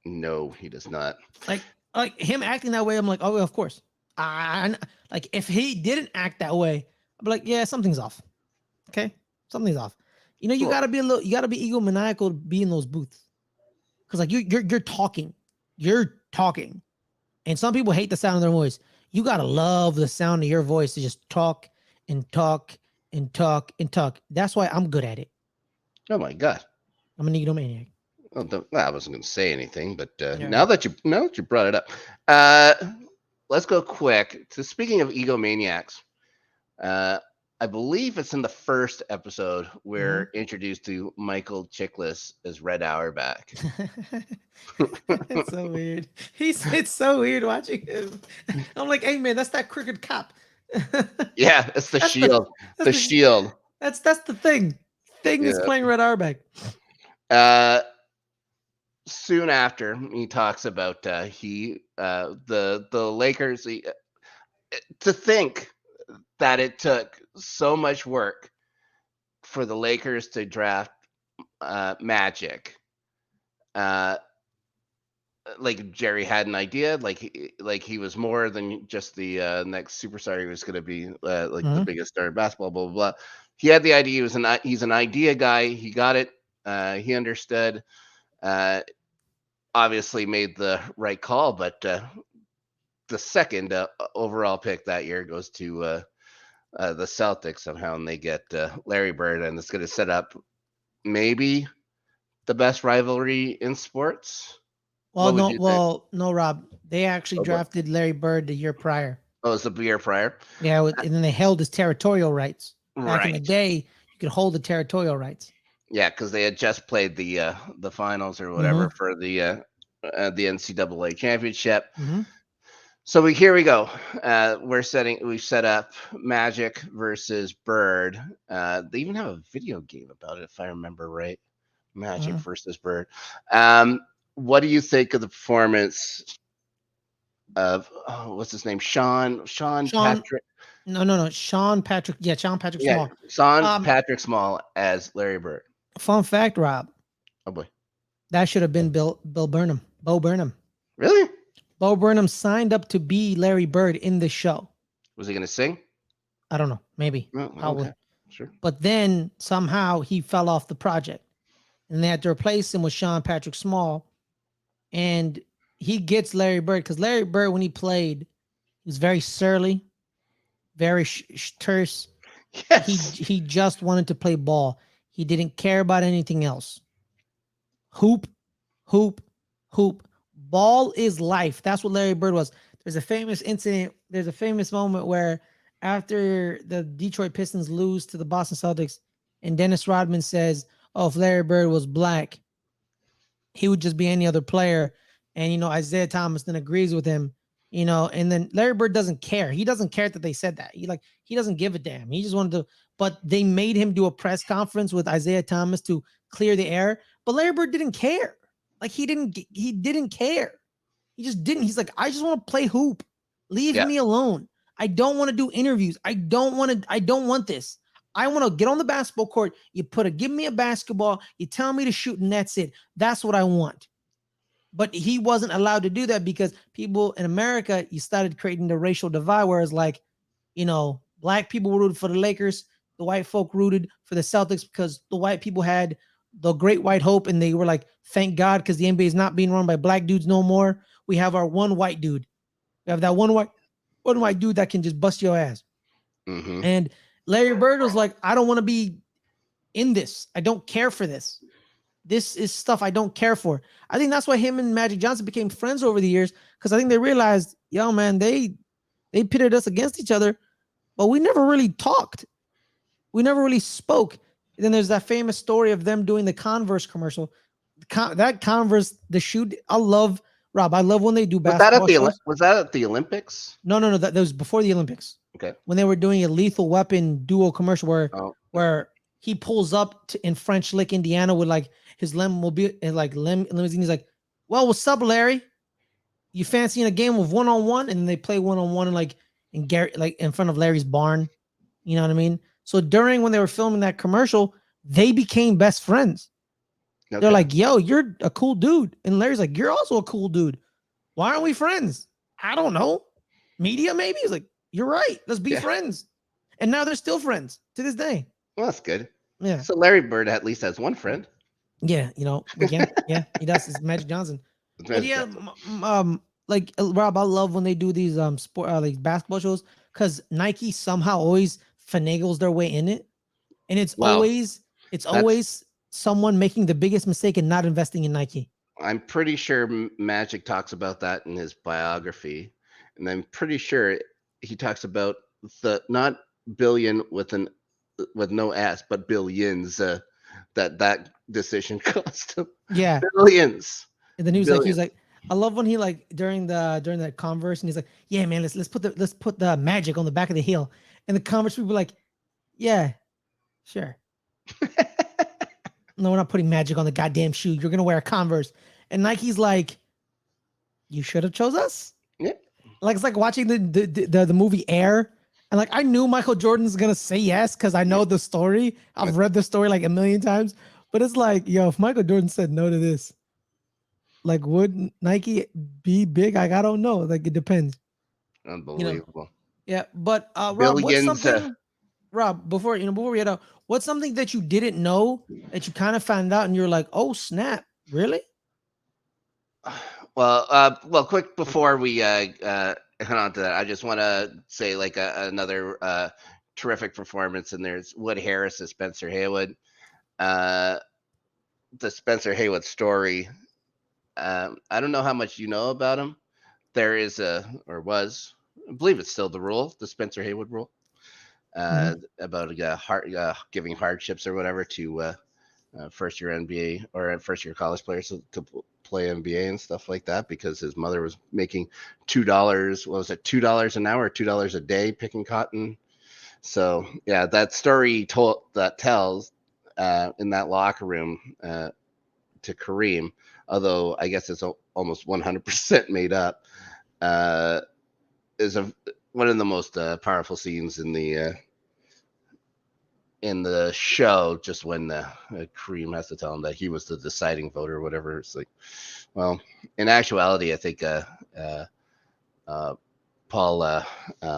[SPEAKER 2] No, he does not.
[SPEAKER 1] Like him acting that way, I'm like, oh, of course. Like if he didn't act that way, I'd be like, yeah, something's off. Okay, something's off. You gotta be egomaniacal to be in those booths, because like you're talking, and some people hate the sound of their voice. You gotta love the sound of your voice to just talk and talk and talk and talk. That's why I'm good at it.
[SPEAKER 2] Oh my god,
[SPEAKER 1] I'm an egomaniac.
[SPEAKER 2] Well, I wasn't going to say anything, but
[SPEAKER 1] Yeah.
[SPEAKER 2] now that you brought it up, let's go quick to speaking of egomaniacs. I believe it's in the first episode we're introduced to Michael Chiklis as Red Auerbach.
[SPEAKER 1] It's so weird. It's so weird watching him. I'm like, hey man, that's that crooked cop.
[SPEAKER 2] Yeah, it's the Shield. The Shield.
[SPEAKER 1] That's the thing. Is playing Red Auerbach.
[SPEAKER 2] Soon after, he talks about the Lakers. To think that it took so much work for the Lakers to draft Magic. Like Jerry had an idea, like he was more than just the next superstar. He was going to be the biggest star in basketball. Blah blah blah. He had the idea. He's an idea guy. He got it. He understood. Obviously made the right call, but the second overall pick that year goes to the Celtics somehow, and they get Larry Bird, and it's going to set up maybe the best rivalry in sports.
[SPEAKER 1] Well, no, Rob. They actually drafted Larry Bird the year prior.
[SPEAKER 2] Oh, it was the year prior?
[SPEAKER 1] Yeah, and then they held his territorial rights. Back
[SPEAKER 2] Right.
[SPEAKER 1] in the day, you could hold the territorial rights.
[SPEAKER 2] Yeah, because they had just played the finals or
[SPEAKER 1] Mm-hmm.
[SPEAKER 2] whatever for the NCAA championship.
[SPEAKER 1] Mm-hmm.
[SPEAKER 2] So here we go. We've set up Magic versus Bird. They even have a video game about it, if I remember right. Magic
[SPEAKER 1] Mm-hmm.
[SPEAKER 2] versus Bird. Um, what do you think of the performance of what's his name? Sean
[SPEAKER 1] Sean,
[SPEAKER 2] Patrick.
[SPEAKER 1] no, Sean Patrick. Yeah, Sean Patrick
[SPEAKER 2] Yeah,
[SPEAKER 1] Small.
[SPEAKER 2] Sean
[SPEAKER 1] Um,
[SPEAKER 2] Patrick Small as Larry Bird.
[SPEAKER 1] fun fact, Rob,
[SPEAKER 2] Oh boy,
[SPEAKER 1] that should have been Bill Burnham. Bo Burnham.
[SPEAKER 2] really?
[SPEAKER 1] Bo Burnham signed up to be Larry Bird in the show.
[SPEAKER 2] Was he gonna sing?
[SPEAKER 1] I don't know, maybe,
[SPEAKER 2] No,
[SPEAKER 1] probably.
[SPEAKER 2] okay, sure.
[SPEAKER 1] But then somehow he fell off the project, and they had to replace him with Sean Patrick Small. And he gets Larry Bird because Larry Bird, when he played, he was very surly, very terse.
[SPEAKER 2] Yes.
[SPEAKER 1] He just wanted to play ball. He didn't care about anything else. Hoop, hoop, hoop. Ball is life. That's what Larry Bird was. There's a famous incident. There's a famous moment where after the Detroit Pistons lose to the Boston Celtics, and Dennis Rodman says, "Oh, if Larry Bird was black, he would just be any other player." And Isaiah Thomas then agrees with him. And then Larry Bird doesn't care. He doesn't care that they said that. He doesn't give a damn. He just wanted to. But they made him do a press conference with Isaiah Thomas to clear the air. But Larry Bird didn't care. Like he didn't care. He just didn't. He's like, I just want to play hoop. Leave
[SPEAKER 2] Yeah.
[SPEAKER 1] me alone. I don't want to do interviews. I don't want this. I want to get on the basketball court. Give me a basketball. You tell me to shoot, and that's it. That's what I want. But he wasn't allowed to do that because people in America, you started creating the racial divide where it's like, black people rooted for the Lakers, the white folk rooted for the Celtics because the white people had the great white hope and they were like, thank God, because the NBA is not being run by black dudes no more. We have our one white dude. We have that one white dude that can just bust your ass.
[SPEAKER 2] Mm-hmm.
[SPEAKER 1] And Larry Bird was like, I don't want to be in this. I don't care for this. This is stuff I don't care for. I think that's why him and Magic Johnson became friends over the years because I think they realized, yo, man, they pitted us against each other, but we never really talked. We never really spoke. And then there's that famous story of them doing the Converse commercial. That Converse, the shoe. I love Rob. I love when they do basketball shows.
[SPEAKER 2] Was that at the Olympics?
[SPEAKER 1] No. That was before the Olympics
[SPEAKER 2] Okay.
[SPEAKER 1] when they were doing a Lethal Weapon duo commercial
[SPEAKER 2] Oh.
[SPEAKER 1] where he pulls up in French Lick, Indiana, with like his limousine and limousine. He's like, "Well, what's up, Larry? You fancying a game of one-on-one?" And then they play one-on-one and in Gary, like in front of Larry's barn. You know what I mean? So during when they were filming that commercial, they became best friends.
[SPEAKER 2] Okay.
[SPEAKER 1] They're like, "Yo, you're a cool dude," and Larry's like, "You're also a cool dude. Why aren't we friends?" I don't know. Media, maybe. He's like, "You're right. Let's be friends." And now they're still friends to this day.
[SPEAKER 2] Well, that's good.
[SPEAKER 1] Yeah.
[SPEAKER 2] So Larry Bird at least has one friend.
[SPEAKER 1] Yeah, again, yeah, he does. It's Magic Johnson. But yeah, Rob, I love when they do these sport like basketball shows because Nike somehow always finagles their way in it, and it's always someone making the biggest mistake and not investing in Nike.
[SPEAKER 2] I'm pretty sure Magic talks about that in his biography, and I'm pretty sure he talks about the not billion with no s, but billions. That decision cost him billions.
[SPEAKER 1] And then he was like, I love when he during that Converse, and he's like, yeah, man, let's put the Magic on the back of the heel, and the Converse people were like, yeah, sure. No, we're not putting Magic on the goddamn shoe. You're gonna wear a Converse, and Nike's like, you should have chose us.
[SPEAKER 2] Yeah,
[SPEAKER 1] like it's like watching the movie Air. And I knew Michael Jordan's gonna say yes because I know the story. I've read the story like a million times. But it's like, yo, if Michael Jordan said no to this, would Nike be big? I don't know. Like it depends.
[SPEAKER 2] Unbelievable.
[SPEAKER 1] Yeah, but Rob, what's something? Rob, before we head out, what's something that you didn't know that you kind of found out and you're like, oh snap, really?
[SPEAKER 2] Well, quick before we head on to that, I just want to say another terrific performance, and there's Wood Harris as Spencer Haywood. The Spencer Haywood story. I don't know how much you know about him. There is was, I believe it's still the rule, the Spencer Haywood rule, about giving hardships or whatever to first year NBA or first year college players to play NBA and stuff like that because his mother was making $2. What was it, $2 an hour, $2 a day picking cotton? So yeah, that story tells in that locker room to Kareem, although I guess it's almost 100% made up, is one of the most powerful scenes in the show, just when Kareem has to tell him that he was the deciding voter or whatever. It's like, well, in actuality, I think Paul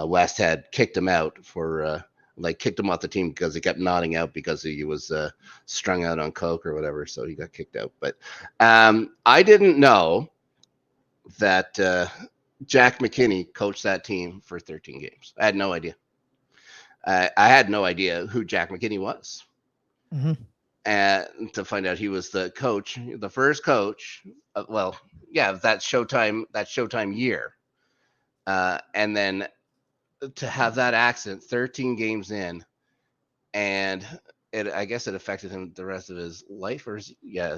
[SPEAKER 2] West had kicked him out for kicked him off the team because he kept nodding out because he was strung out on coke or whatever. So he got kicked out. But I didn't know that Jack McKinney coached that team for 13 games. I had no idea. I had no idea who Jack McKinney was.
[SPEAKER 1] Mm-hmm.
[SPEAKER 2] And to find out he was the coach, the first coach, that Showtime year. And then to have that accident 13 games in, and I guess it affected him the rest of his life,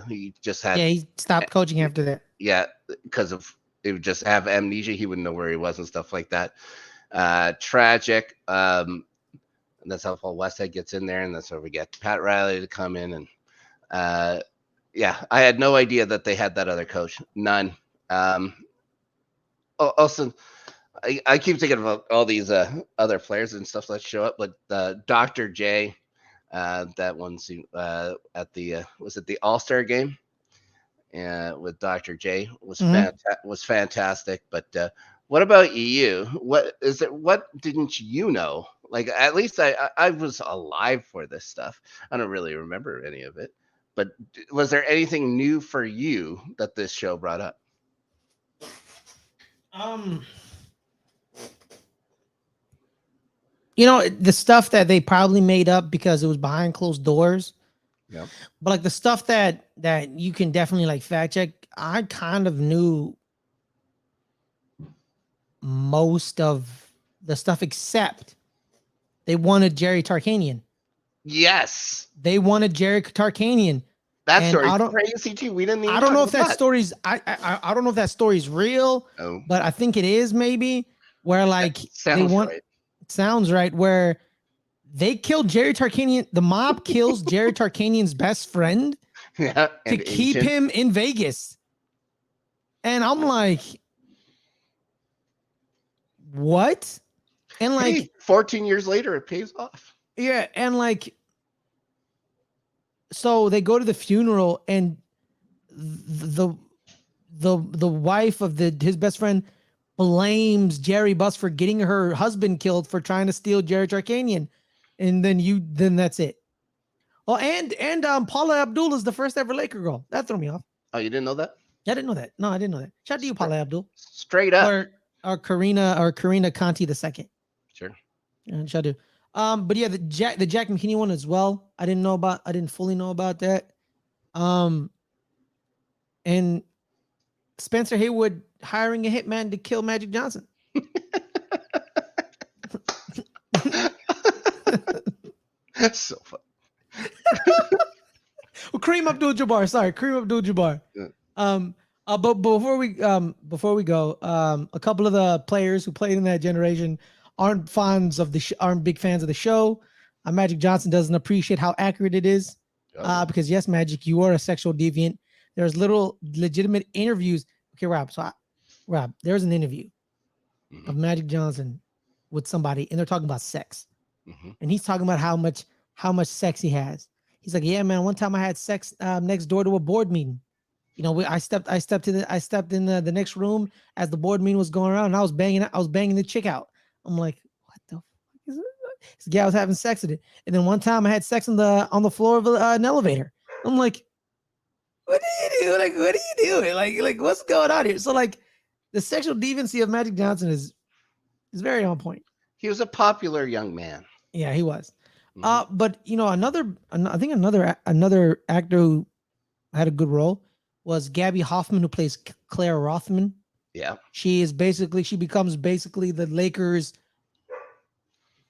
[SPEAKER 2] he just had.
[SPEAKER 1] Yeah, he stopped coaching after that.
[SPEAKER 2] Yeah, because of it would just have amnesia. He wouldn't know where he was and stuff like that. Tragic. And that's how Paul Westhead gets in there, and that's where we get Pat Riley to come in. And I had no idea that they had that other coach. None. Also, I keep thinking about all these other players and stuff that show up, but Dr. J, that one scene at the was it the All-Star game? With Dr. J was fantastic. But what about you? What didn't you know? Like, at least I was alive for this stuff. I don't really remember any of it. But was there anything new for you that this show brought up?
[SPEAKER 1] The stuff that they probably made up because it was behind closed doors.
[SPEAKER 2] Yeah.
[SPEAKER 1] But like the stuff that you can definitely like fact check, I kind of knew most of the stuff except they wanted Jerry Tarkanian.
[SPEAKER 2] Yes.
[SPEAKER 1] They wanted Jerry Tarkanian.
[SPEAKER 2] That story's crazy too. We didn't even
[SPEAKER 1] I don't know if that story's I don't know if that story's real, but I think it is maybe where like sounds right where they killed Jerry Tarkanian. The mob kills Jerry Tarkanian's best friend to keep him in Vegas. And I'm like, what? And like
[SPEAKER 2] 14 years later, it pays off.
[SPEAKER 1] Yeah, and like, so they go to the funeral, and the wife of his best friend blames Jerry Buss for getting her husband killed for trying to steal Jerry Tarkanian, and then that's it. Oh, and Paula Abdul is the first ever Laker girl. That threw me off.
[SPEAKER 2] Oh, you didn't know that?
[SPEAKER 1] I didn't know that. No, I didn't know that. Shout out to you, Paula Abdul.
[SPEAKER 2] Straight up.
[SPEAKER 1] Or Karina Conti II.
[SPEAKER 2] Sure.
[SPEAKER 1] Shout out. But yeah, the Jack McKinney one as well. I didn't fully know about that. And Spencer Haywood hiring a hitman to kill Magic Johnson.
[SPEAKER 2] That's so fun.
[SPEAKER 1] Well, Kareem Abdul-Jabbar. Yeah. But before we go, a couple of the players who played in that generation aren't big fans of the show. Magic Johnson doesn't appreciate how accurate it is. Because yes, Magic, you are a sexual deviant. There's legitimate interviews. Okay, Rob. Rob, there's an interview of Magic Johnson with somebody, and they're talking about sex, and he's talking about how much sex he has. He's like, yeah, man. One time I had sex next door to a board meeting. I stepped in the next room as the board meeting was going around, and I was banging the chick out. I'm like, what the fuck is it? This guy was having sex with it. And then one time I had sex on the floor of an elevator. I'm like, what do you do? Like, what are you doing? Like what's going on here? So like the sexual deviancy of Magic Johnson is very on point.
[SPEAKER 2] He was a popular young man.
[SPEAKER 1] Yeah, he was. But I think another actor who had a good role was Gabby Hoffman, who plays Claire Rothman.
[SPEAKER 2] Yeah.
[SPEAKER 1] She becomes basically the Lakers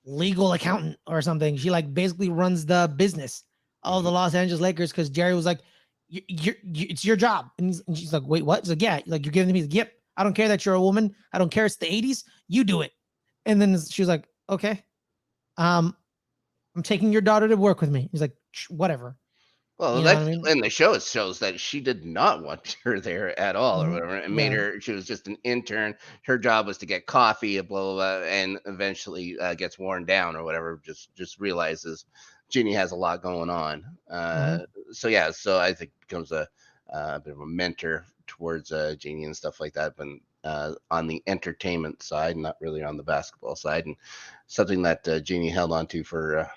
[SPEAKER 1] legal accountant or something. She like basically runs the business of the Los Angeles Lakers because Jerry was like, it's your job. And she's like, wait, what? He's like, yeah. Like, you're giving me, yep. I don't care that you're a woman. I don't care. It's the 80s. You do it. And then she was like, okay. I'm taking your daughter to work with me. He's like, whatever.
[SPEAKER 2] Well,
[SPEAKER 1] You know what I
[SPEAKER 2] that's
[SPEAKER 1] mean?
[SPEAKER 2] in the show. It shows that she did not want her there at all, or
[SPEAKER 1] Mhm.
[SPEAKER 2] whatever. It made
[SPEAKER 1] Yeah.
[SPEAKER 2] her. She was just an intern. Her job was to get coffee, blah blah, blah and eventually gets worn down or whatever. Just realizes Jeannie has a lot going on.
[SPEAKER 1] Mhm.
[SPEAKER 2] So yeah, so I think becomes a bit of a mentor towards Jeannie and stuff like that. But on the entertainment side, not really on the basketball side, and something that Jeannie held on to for.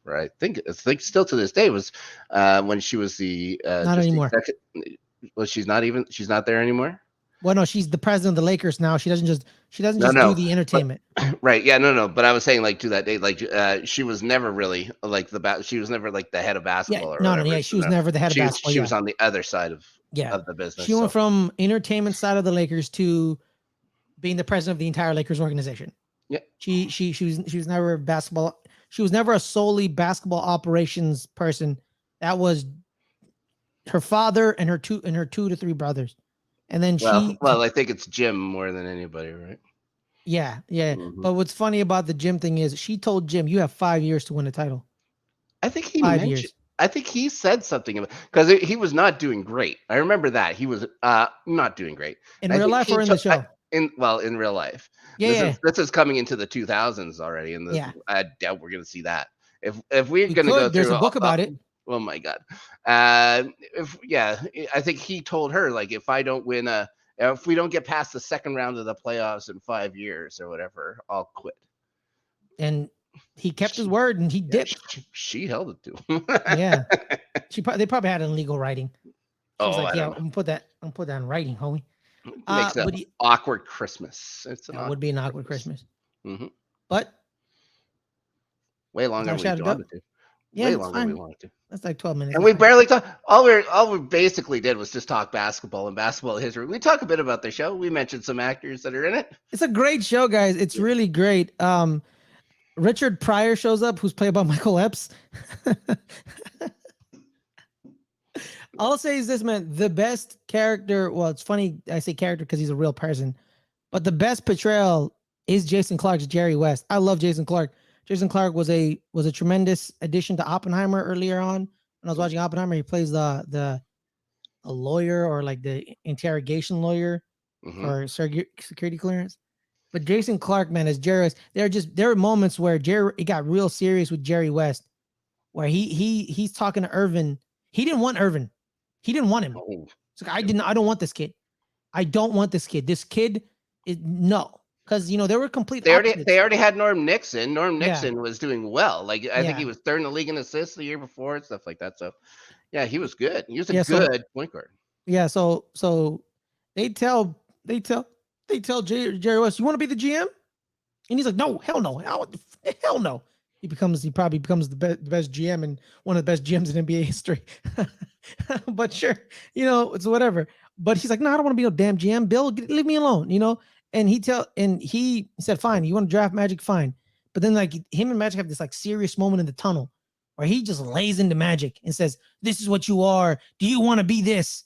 [SPEAKER 2] I think still to this day was when she was the
[SPEAKER 1] Not
[SPEAKER 2] just the
[SPEAKER 1] anymore.
[SPEAKER 2] executive. Well, she's not there anymore.
[SPEAKER 1] Well, no, she's the president of the Lakers now. She doesn't
[SPEAKER 2] No,
[SPEAKER 1] just do
[SPEAKER 2] no,
[SPEAKER 1] the
[SPEAKER 2] but
[SPEAKER 1] entertainment.
[SPEAKER 2] right, yeah, no, no. But I was saying like to that day, like she was never really like she was never like the head of
[SPEAKER 1] Yeah,
[SPEAKER 2] basketball or
[SPEAKER 1] no, no,
[SPEAKER 2] whatever.
[SPEAKER 1] yeah.
[SPEAKER 2] So
[SPEAKER 1] She was
[SPEAKER 2] no,
[SPEAKER 1] never the head of basketball.
[SPEAKER 2] she
[SPEAKER 1] Yeah,
[SPEAKER 2] was on the other side
[SPEAKER 1] yeah.
[SPEAKER 2] of the business.
[SPEAKER 1] She went
[SPEAKER 2] So
[SPEAKER 1] from entertainment side of the Lakers to being the president of the entire Lakers organization.
[SPEAKER 2] yeah,
[SPEAKER 1] She was never basketball. She was never a solely basketball operations person. That was her father and her two to three brothers. And then
[SPEAKER 2] well, I think it's Jim more than anybody, right?
[SPEAKER 1] yeah, yeah.
[SPEAKER 2] Hmm.
[SPEAKER 1] But what's funny about the Jim thing is she told Jim, you have 5 years to win the title.
[SPEAKER 2] I think he
[SPEAKER 1] 5 years.
[SPEAKER 2] mentioned. I think he said something about because he was not doing great. I remember that he was not doing great.
[SPEAKER 1] In
[SPEAKER 2] And I
[SPEAKER 1] real
[SPEAKER 2] think
[SPEAKER 1] life or
[SPEAKER 2] he
[SPEAKER 1] in the
[SPEAKER 2] took
[SPEAKER 1] show?
[SPEAKER 2] in real life.
[SPEAKER 1] Yeah, yeah,
[SPEAKER 2] This is coming into the 2000s already, and
[SPEAKER 1] yeah.
[SPEAKER 2] I doubt we're gonna see that. If we're
[SPEAKER 1] We
[SPEAKER 2] gonna go
[SPEAKER 1] could. There's
[SPEAKER 2] through,
[SPEAKER 1] a book about it.
[SPEAKER 2] oh my god, if yeah, I think he told her like if we don't get past the second round of the playoffs in 5 years or whatever, I'll quit.
[SPEAKER 1] And he kept his word and he
[SPEAKER 2] Yeah,
[SPEAKER 1] dipped.
[SPEAKER 2] she held it to him.
[SPEAKER 1] Yeah. They probably had it in legal writing. She was
[SPEAKER 2] Oh,
[SPEAKER 1] like,
[SPEAKER 2] I
[SPEAKER 1] "Yeah,
[SPEAKER 2] don't know.
[SPEAKER 1] I'm put that in writing, homie."
[SPEAKER 2] Makes an
[SPEAKER 1] But he,
[SPEAKER 2] awkward Christmas. It's an
[SPEAKER 1] that would be
[SPEAKER 2] awkward
[SPEAKER 1] an awkward
[SPEAKER 2] Christmas.
[SPEAKER 1] Christmas.
[SPEAKER 2] Hmm.
[SPEAKER 1] But
[SPEAKER 2] Way
[SPEAKER 1] that's
[SPEAKER 2] longer
[SPEAKER 1] how
[SPEAKER 2] than
[SPEAKER 1] she
[SPEAKER 2] we
[SPEAKER 1] had it up.
[SPEAKER 2] wanted to.
[SPEAKER 1] Yeah,
[SPEAKER 2] Way
[SPEAKER 1] it's
[SPEAKER 2] longer than we
[SPEAKER 1] fine.
[SPEAKER 2] wanted to.
[SPEAKER 1] That's like 12 minutes.
[SPEAKER 2] And
[SPEAKER 1] It's
[SPEAKER 2] we
[SPEAKER 1] fine.
[SPEAKER 2] barely talk. All we basically did was just talk basketball and basketball history. We talk a bit about the show. We mentioned some actors that are in it.
[SPEAKER 1] It's a great show, guys. It's
[SPEAKER 2] Yeah.
[SPEAKER 1] really great. Richard Pryor shows up, who's played by Michael Epps. All I'll say is this, man. The best character. Well, it's funny I say character because he's a real person, but the best portrayal is Jason Clarke's Jerry West. I love Jason Clarke. Jason Clarke was a tremendous addition to Oppenheimer earlier on. When I was watching Oppenheimer, he plays the a lawyer or like the interrogation lawyer
[SPEAKER 2] Mm-hmm.
[SPEAKER 1] for security clearance. But Jason Clarke, man, as Jerry West, there are moments where it got real serious with Jerry West, where he's talking to Irvin. He didn't want Irvin. He didn't want him.
[SPEAKER 2] Oh,
[SPEAKER 1] It's like I don't want this kid. I don't want this kid. This kid is no. Because they were complete
[SPEAKER 2] they
[SPEAKER 1] opposites.
[SPEAKER 2] already had Norm Nixon. Norm
[SPEAKER 1] Yeah.
[SPEAKER 2] Nixon was doing well. Like I think he
[SPEAKER 1] Yeah.
[SPEAKER 2] was third in the league in assists the year before and stuff like that. So yeah, he was good. He was a
[SPEAKER 1] Yeah. So
[SPEAKER 2] good point guard.
[SPEAKER 1] yeah, so they tell they tell they tell Jerry West, you want to be the GM? And he's like, no, hell no, hell no. He probably becomes the best GM and one of the best GMs in NBA history. But sure, it's whatever. But he's like, no, I don't want to be no damn GM. Bill, leave me alone. And he said, fine. You want to draft Magic, fine. But then like him and Magic have this like serious moment in the tunnel where he just lays into Magic and says, "This is what you are. Do you want to be this?"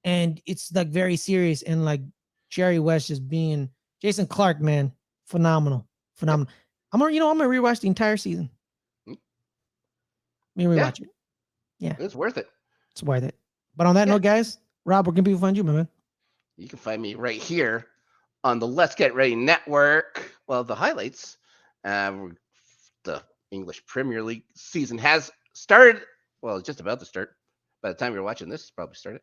[SPEAKER 1] And it's like very serious. And like Jerry West just being Jason Clarke, man, phenomenal.
[SPEAKER 2] Yep.
[SPEAKER 1] I'm gonna rewatch the entire season. Let me rewatch it. Yeah,
[SPEAKER 2] It's worth it.
[SPEAKER 1] it's worth it. But on that
[SPEAKER 2] Yeah.
[SPEAKER 1] note, guys, Rob, where can people find you, my man?
[SPEAKER 2] You can find me right here on the Let's Get Ready Network. Well, the highlights. The English Premier League season has started. Well, it's just about to start. By the time you're watching this, it's probably started.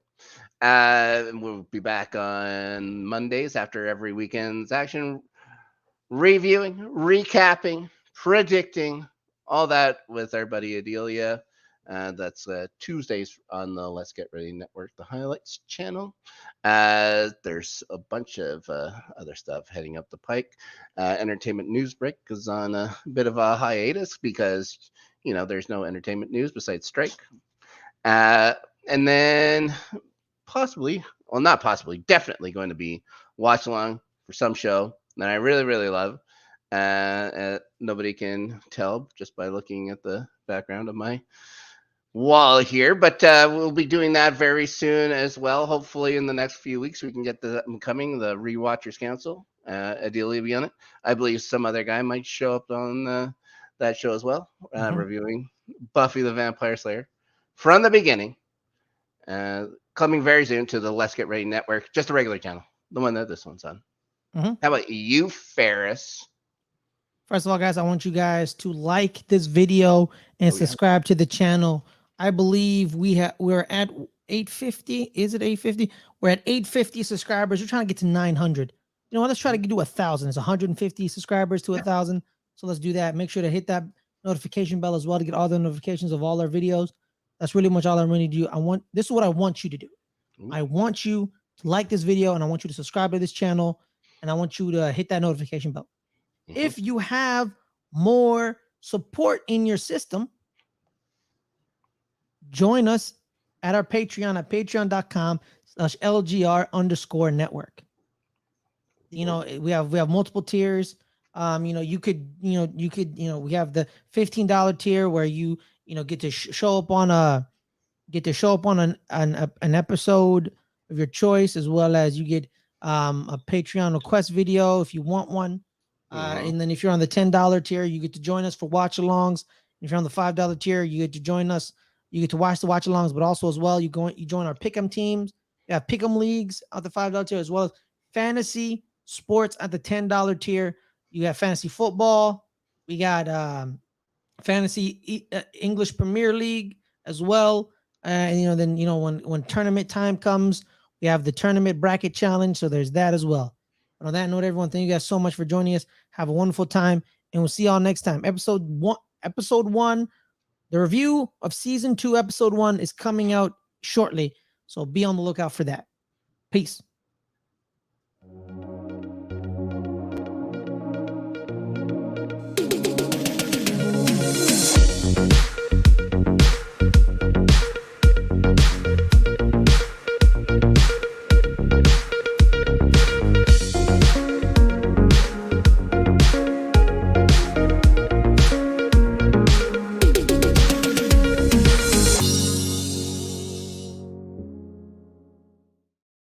[SPEAKER 2] We'll be back on Mondays after every weekend's action, reviewing, recapping, predicting, all that with our buddy Adelia. That's Tuesdays on the Let's Get Ready Network, the highlights channel. There's a bunch of other stuff heading up the pike. Entertainment News Break is on a bit of a hiatus because, there's no entertainment news besides strike. And then definitely going to be watch along for some show that I really, really love. Nobody can tell just by looking at the background of my wall here, but we'll be doing that very soon as well. Hopefully, in the next few weeks, we can get the coming the Rewatchers Council. Adelia will be on it. I believe some other guy might show up on that show as well, reviewing Buffy the Vampire Slayer from the beginning. Coming very soon to the Let's Get Ready Network, just a regular channel, the one that this one's on. How about you, Ferris?
[SPEAKER 1] First of all, guys, I want you guys to like this video and subscribe to the channel. I believe we're at 850. Is it 850? We're at 850 subscribers. We're trying to get to 900. You know what? Let's try to do 1,000. It's 150 subscribers to 1,000. So let's do that. Make sure to hit that notification bell as well to get all the notifications of all our videos. That's really much all I'm really do. This is what I want you to do. I want you to like this video, and I want you to subscribe to this channel, and I want you to hit that notification bell. If you have more support in your system, join us at our Patreon at patreon.com/LGR_network. You know, we have multiple tiers. We have the $15 tier where you get to show up on an episode of your choice, as well as you get a Patreon request video if you want one. And then if you're on the $10 tier, you get to join us for watch alongs. If you're on the $5 tier, you get to join us. You get to watch the watch alongs, but also as well, you join our pick'em teams. We have pick'em leagues at the $5 tier, as well as fantasy sports at the $10 tier. You have fantasy football. We got fantasy English Premier League as well. And then when tournament time comes, we have the tournament bracket challenge. So there's that as well. But on that note, everyone, thank you guys so much for joining us. Have a wonderful time, and we'll see y'all next time. Episode one, the review of season 2, episode 1 is coming out shortly. So be on the lookout for that. Peace.